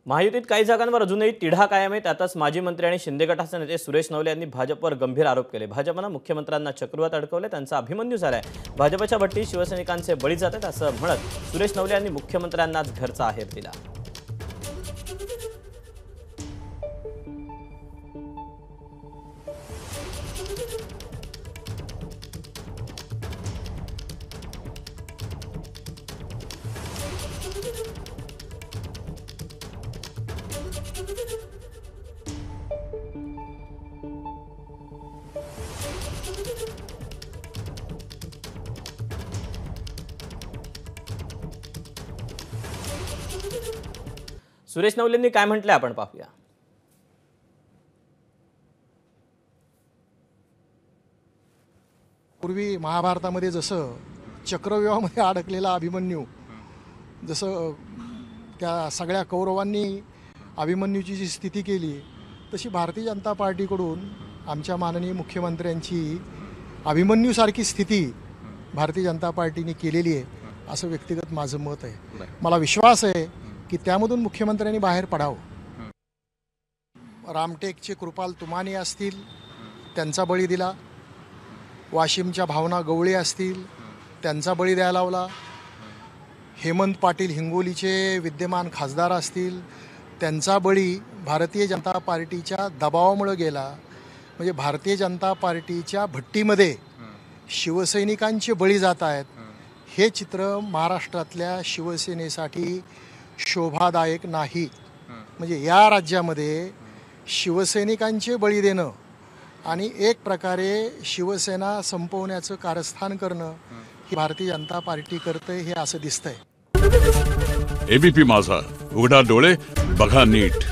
महायुतीत काही जागांवर अजूनही तिढा कायम आहे। त्यातच माजी मंत्री आणि शिंदे गटाचे नेते सुरेश नवले यांनी भाजपवर गंभीर आरोप केले। भाजपने मुख्यमंत्र्यांना चक्रात अडकवले, त्यांचा अभिमन्यू झालाय। भाजपच्या भट्टी शिवसैनिकांचे बळी जातात असं म्हणत सुरेश नवले यांनी मुख्यमंत्र्यांनाच घरचा आहेर दिला। सुरेश नवलेंनी काय म्हटले आपण पाहूया। पूर्वी महाभारतामध्ये जसं चक्रव्यूहामध्ये अडकलेला अभिमन्यू, जसं त्या सगळ्या कौरवांनी अभिमन्यूची जी स्थिती केली, तशी भारतीय जनता पार्टीकडून आमच्या माननीय मुख्यमंत्र्यांची अभिमन्यूसारखी स्थिती भारतीय जनता पार्टीने केलेली आहे असं व्यक्तिगत माझं मत आहे। मला विश्वास आहे की त्यामधून मुख्यमंत्र्यांनी बाहेर पडावं। रामटेकचे कृपाल तुमाने असतील, त्यांचा बळी दिला। वाशिमच्या भावना गवळे असतील, त्यांचा बळी द्यायला लावला। हेमंत पाटील हिंगोलीचे विद्यमान खासदार असतील, त्यांचा बळी भारतीय जनता पार्टीच्या दबावामुळे गेला। म्हणजे भारतीय जनता पार्टीच्या भट्टीमध्ये शिवसैनिकांचे बळी जात आहेत, हे चित्र महाराष्ट्रातल्या शिवसेनेसाठी शोभादायक नाही। म्हणजे या राज्यामध्ये शिवसैनिकांचे बळी देणं आणि एक प्रकारे शिवसेना संपवण्याचं कारस्थान करणं ही भारतीय जनता पार्टी करते, हे असं दिसतंय। एबीपी माझा, उघडा डोळे बघा नीट।